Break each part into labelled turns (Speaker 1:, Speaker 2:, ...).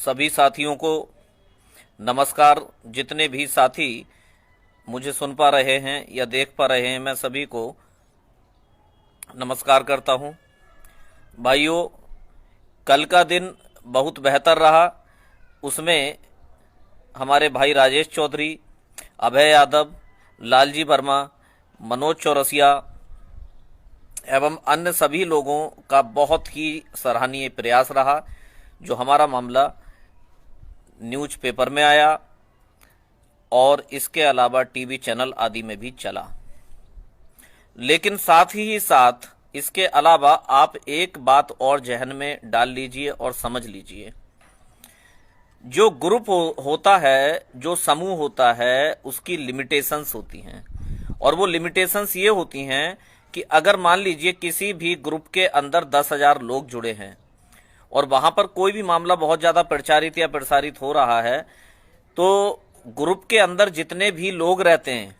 Speaker 1: सभी साथियों को नमस्कार। जितने भी साथी मुझे सुन पा रहे हैं या देख पा रहे हैं, मैं सभी को नमस्कार करता हूं। भाइयों, कल का दिन बहुत बेहतर रहा। उसमें हमारे भाई राजेश चौधरी, अभय यादव, लालजी वर्मा, मनोज चौरसिया एवं अन्य सभी लोगों का बहुत ही सराहनीय प्रयास रहा। जो हमारा मामला न्यूज़ पेपर में आया और इसके अलावा टीवी चैनल आदि में भी चला। लेकिन साथ ही साथ इसके अलावा आप एक बात और जहन में डाल लीजिए और समझ लीजिए, जो ग्रुप होता है, जो समूह होता है, उसकी लिमिटेशंस होती हैं। और वो लिमिटेशंस ये होती हैं कि अगर मान लीजिए किसी भी ग्रुप के अंदर 10,000 लोग जुड़े हैं और वहां पर कोई भी मामला बहुत ज्यादा प्रचारित या प्रसारित हो रहा है, तो ग्रुप के अंदर जितने भी लोग रहते हैं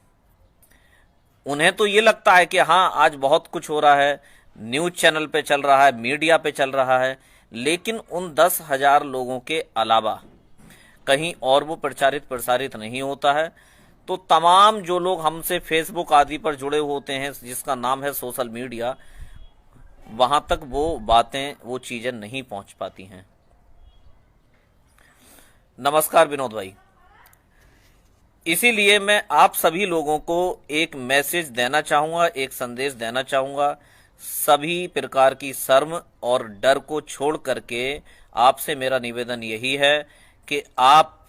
Speaker 1: उन्हें तो ये लगता है कि हाँ, आज बहुत कुछ हो रहा है, न्यूज चैनल पे चल रहा है, मीडिया पे चल रहा है। लेकिन उन 10,000 लोगों के अलावा कहीं और वो प्रचारित प्रसारित नहीं होता है। तो तमाम जो लोग हमसे फेसबुक आदि पर जुड़े होते हैं, जिसका नाम है सोशल मीडिया, वहां तक वो बातें, वो चीजें नहीं पहुंच पाती हैं। नमस्कार विनोद भाई। इसीलिए मैं आप सभी लोगों को एक मैसेज देना चाहूंगा, एक संदेश देना चाहूंगा। सभी प्रकार की शर्म और डर को छोड़ करके आपसे मेरा निवेदन यही है कि आप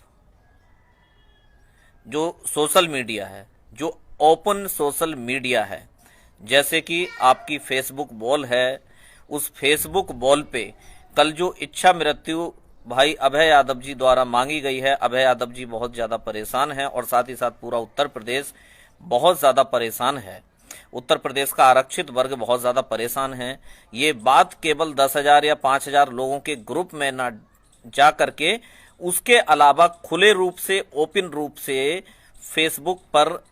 Speaker 1: जो सोशल मीडिया है, जो ओपन सोशल मीडिया है, जैसे कि आपकी फेसबुक वॉल है, उस फेसबुक वॉल पे कल जो इच्छा मृत्यु भाई अभय यादव जी द्वारा मांगी गई है, अभय यादव जी बहुत ज्यादा परेशान हैं और साथ ही साथ पूरा उत्तर प्रदेश बहुत ज्यादा परेशान है। उत्तर प्रदेश का आरक्षित वर्ग बहुत ज्यादा परेशान है। ये बात केवल 10,000 या 5,000 लोगों के ग्रुप में ना जा करके, उसके अलावा खुले रूप से, ओपन रूप से फेसबुक पर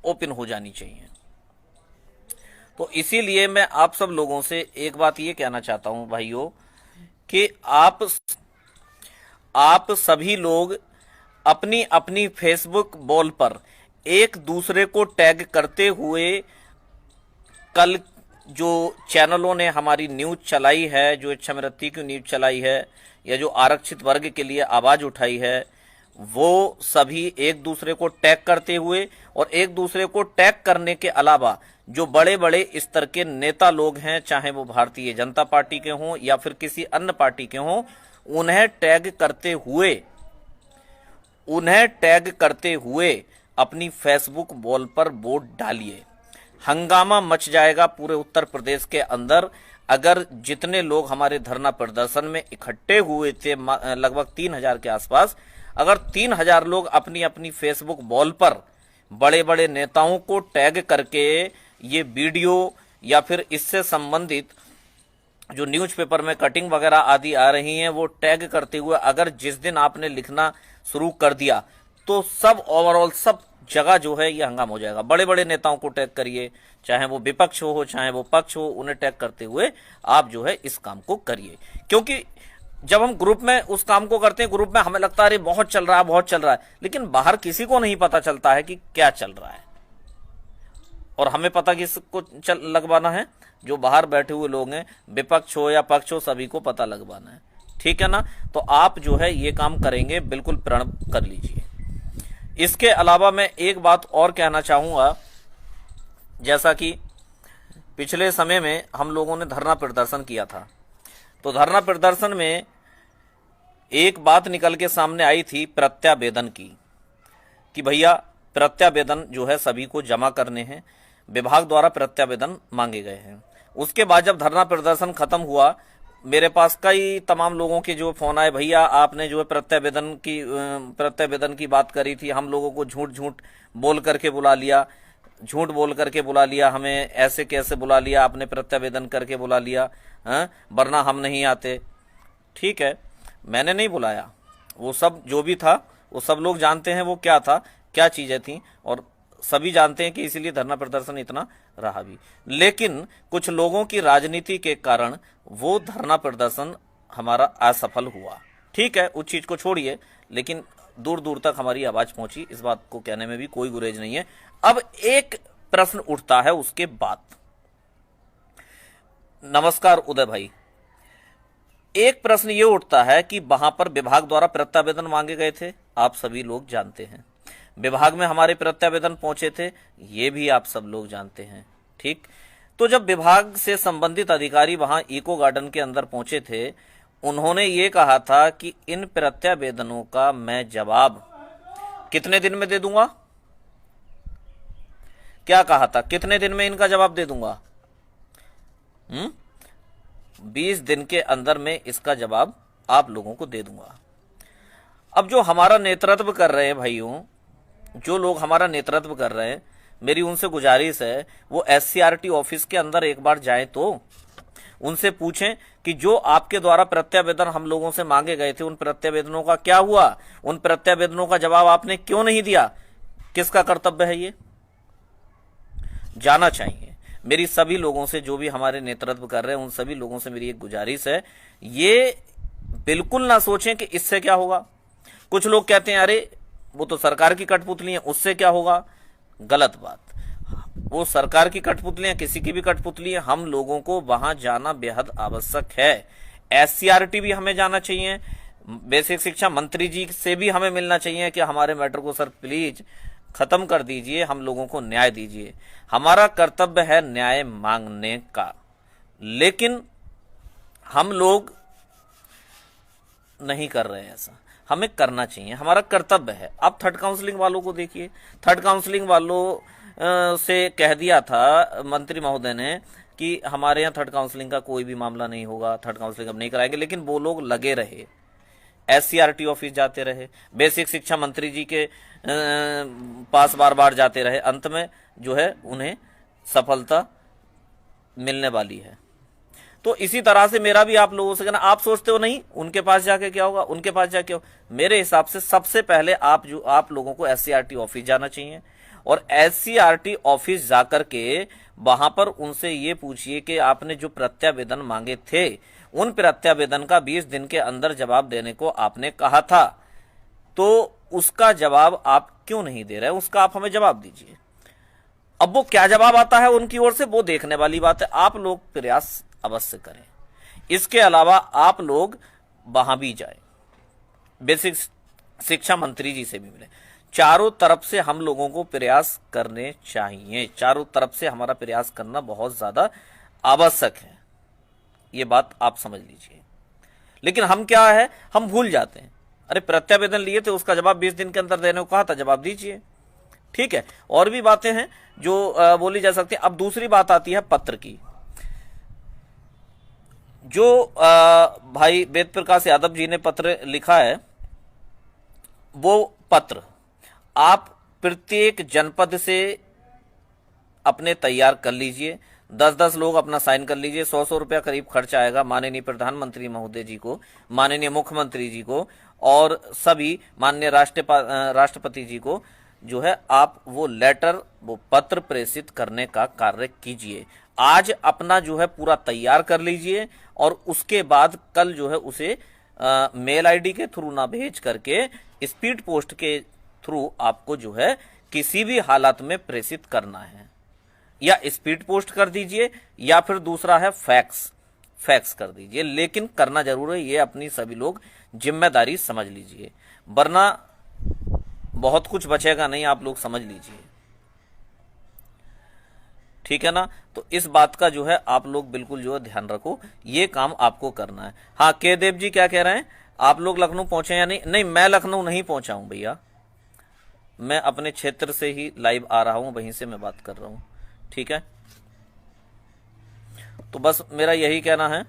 Speaker 1: ओपन हो जानी चाहिए। तो इसीलिए मैं आप सब लोगों से एक बात ये कहना चाहता हूं भाइयों कि आप सभी लोग अपनी अपनी फेसबुक वॉल पर एक दूसरे को टैग करते हुए, कल जो चैनलों ने हमारी न्यूज चलाई है, जो इच्छा मृत्यु की न्यूज चलाई है या जो आरक्षित वर्ग के लिए आवाज उठाई है, वो सभी एक दूसरे को टैग करते हुए, और एक दूसरे को टैग करने के अलावा जो बड़े बड़े स्तर के नेता लोग हैं, चाहे वो भारतीय जनता पार्टी के हों या फिर किसी अन्य पार्टी के हों, उन्हें टैग करते हुए अपनी फेसबुक वॉल पर वोट डालिए। हंगामा मच जाएगा पूरे उत्तर प्रदेश के अंदर। अगर जितने लोग हमारे धरना प्रदर्शन में इकट्ठे हुए थे, लगभग 3,000 के आसपास, अगर 3,000 लोग अपनी अपनी फेसबुक वॉल पर बड़े बड़े नेताओं को टैग करके ये वीडियो या फिर इससे संबंधित जो न्यूज़पेपर में कटिंग वगैरह आदि आ रही हैं, वो टैग करते हुए अगर जिस दिन आपने लिखना शुरू कर दिया, तो सब ओवरऑल सब जगह जो है ये हंगामा हो जाएगा। बड़े बड़े नेताओं को टैग करिए, चाहे वो विपक्ष हो चाहे वो पक्ष हो, उन्हें टैग करते हुए आप जो है इस काम को करिए। क्योंकि जब हम ग्रुप में उस काम को करते हैं, ग्रुप में हमें लगता है अरे बहुत चल रहा है, बहुत चल रहा है, लेकिन बाहर किसी को नहीं पता चलता है कि क्या चल रहा है। और हमें पता किसको लगवाना है? जो बाहर बैठे हुए लोग हैं, विपक्ष हो या पक्ष हो, सभी को पता लगवाना है। ठीक है ना? तो आप जो है ये काम करेंगे, बिल्कुल प्रण कर लीजिए। इसके अलावा मैं एक बात और कहना चाहूंगा, जैसा कि पिछले समय में हम लोगों ने धरना प्रदर्शन किया था, तो धरना प्रदर्शन में एक बात निकल के सामने आई थी प्रत्यावेदन की, कि भैया प्रत्यावेदन जो है सभी को जमा करने हैं, विभाग द्वारा प्रत्यावेदन मांगे गए हैं। उसके बाद जब धरना प्रदर्शन खत्म हुआ, मेरे पास कई तमाम लोगों के जो फोन आए, भैया आपने जो है प्रत्यावेदन की बात करी थी, हम लोगों को झूठ बोल करके बुला लिया, झूठ बोल करके बुला लिया, हमें ऐसे कैसे बुला लिया आपने, प्रत्यावेदन करके बुला लिया, वरना हम नहीं आते। ठीक है, मैंने नहीं बुलाया, वो सब जो भी था वो सब लोग जानते हैं वो क्या था, क्या चीजें थी, और सभी जानते हैं कि इसीलिए धरना प्रदर्शन इतना रहा भी। लेकिन कुछ लोगों की राजनीति के कारण वो धरना प्रदर्शन हमारा असफल हुआ। ठीक है, उस चीज को छोड़िए, लेकिन दूर दूर तक हमारी आवाज पहुंची, इस बात को कहने में भी कोई गुरेज नहीं है। अब एक प्रश्न उठता है उसके बाद। नमस्कार उदय भाई, एक प्रश्न ये उठता है कि वहां पर विभाग द्वारा प्रत्यावेदन मांगे गए थे, आप सभी लोग जानते हैं। विभाग में हमारे प्रत्यावेदन पहुंचे थे, ये भी आप सब लोग जानते हैं। ठीक, तो जब विभाग से संबंधित अधिकारी वहां इको गार्डन के अंदर पहुंचे थे, उन्होंने ये कहा था कि इन प्रत्यावेदनों का मैं जवाब कितने दिन में दे दूंगा। क्या कहा था, कितने दिन में इनका जवाब दे दूंगा? 20 दिन के अंदर में इसका जवाब आप लोगों को दे दूंगा। अब जो हमारा नेतृत्व कर रहे हैं भाइयों, जो लोग हमारा नेतृत्व कर रहे हैं, मेरी उनसे गुजारिश है वो SCRT ऑफिस के अंदर एक बार जाएं, तो उनसे पूछें कि जो आपके द्वारा प्रत्यावेदन हम लोगों से मांगे गए थे, उन प्रत्यावेदनों का क्या हुआ, उन प्रत्यावेदनों का जवाब आपने क्यों नहीं दिया, किसका कर्तव्य है ये जाना चाहिए। मेरी सभी लोगों से, जो भी हमारे नेतृत्व कर रहे हैं, उन सभी लोगों से मेरी एक गुजारिश है, ये बिल्कुल ना सोचें कि इससे क्या होगा। कुछ लोग कहते हैं अरे वो तो सरकार की कठपुतली है, उससे क्या होगा। गलत बात, वो सरकार की कठपुतली है, किसी की भी कठपुतली है, हम लोगों को वहां जाना बेहद आवश्यक है। SCRT भी हमें जाना चाहिए, बेसिक शिक्षा मंत्री जी से भी हमें मिलना चाहिए कि हमारे मैटर को सर प्लीज खत्म कर दीजिए, हम लोगों को न्याय दीजिए। हमारा कर्तव्य है न्याय मांगने का, लेकिन हम लोग नहीं कर रहे हैं ऐसा। हमें करना चाहिए, हमारा कर्तव्य है। आप थर्ड काउंसलिंग वालों को देखिए, थर्ड काउंसलिंग वालों से कह दिया था मंत्री महोदय ने कि हमारे यहाँ थर्ड काउंसलिंग का कोई भी मामला नहीं होगा, थर्ड काउंसलिंग अब नहीं कराएंगे, लेकिन वो लोग लगे रहे, SCRT ऑफिस जाते रहे, बेसिक शिक्षा मंत्री जी के पास बार बार जाते रहे, अंत में जो है उन्हें सफलता मिलने वाली है। तो इसी तरह से मेरा भी आप लोगों से कहना, आप सोचते हो नहीं उनके पास जाके क्या होगा, उनके पास जाके क्या होगा। मेरे हिसाब से सबसे पहले आप लोगों को SCRT ऑफिस जाना चाहिए, और SCRT ऑफिस जाकर के वहां पर उनसे ये पूछिए कि आपने जो प्रत्यावेदन मांगे थे, उन प्रत्यावेदन का 20 दिन के अंदर जवाब देने को आपने कहा था, तो उसका जवाब आप क्यों नहीं दे रहे, उसका आप हमें जवाब दीजिए। अब वो क्या जवाब आता है उनकी ओर से, वो देखने वाली बात है। आप लोग प्रयास अवश्य करें। इसके अलावा आप लोग वहां भी जाए, बेसिक शिक्षा मंत्री जी से भी मिले। चारों तरफ से हम लोगों को प्रयास करने चाहिए, चारों तरफ से हमारा प्रयास करना बहुत ज्यादा आवश्यक है, ये बात आप समझ लीजिए। लेकिन हम क्या है, हम भूल जाते हैं, अरे प्रत्यावेदन लिए थे, उसका जवाब 20 दिन के अंदर देने को कहा था, जवाब दीजिए। ठीक है, और भी बातें हैं जो बोली जा सकती है। अब दूसरी बात आती है पत्र की। जो भाई वेद प्रकाश यादव जी ने पत्र लिखा है, वो पत्र आप प्रत्येक जनपद से अपने तैयार कर लीजिए, 10-10 लोग अपना साइन कर लीजिए। 100-100 रुपया करीब खर्च आएगा माननीय प्रधानमंत्री महोदय जी को, माननीय मुख्यमंत्री जी को, और सभी माननीय राष्ट्रपति जी को जो है आप वो लेटर, वो पत्र प्रेषित करने का कार्य कीजिए। आज अपना जो है पूरा तैयार कर लीजिए, और उसके बाद कल जो है उसे मेल आईडी के थ्रू ना भेज करके स्पीड पोस्ट के थ्रू आपको जो है किसी भी हालत में प्रेषित करना है। या स्पीड पोस्ट कर दीजिए, या फिर दूसरा है फैक्स कर दीजिए, लेकिन करना जरूर है। ये अपनी सभी लोग जिम्मेदारी समझ लीजिए, वरना बहुत कुछ बचेगा नहीं, आप लोग समझ लीजिए। ठीक है ना, तो इस बात का जो है आप लोग बिल्कुल जो है ध्यान रखो, ये काम आपको करना है। हाँ, के देव जी क्या कह रहे हैं, आप लोग लखनऊ पहुंचे या नहीं? नहीं, मैं लखनऊ नहीं पहुंचा हूं भैया, मैं अपने क्षेत्र से ही लाइव आ रहा हूं, वहीं से मैं बात कर रहा हूं। ठीक है, तो बस मेरा यही कहना है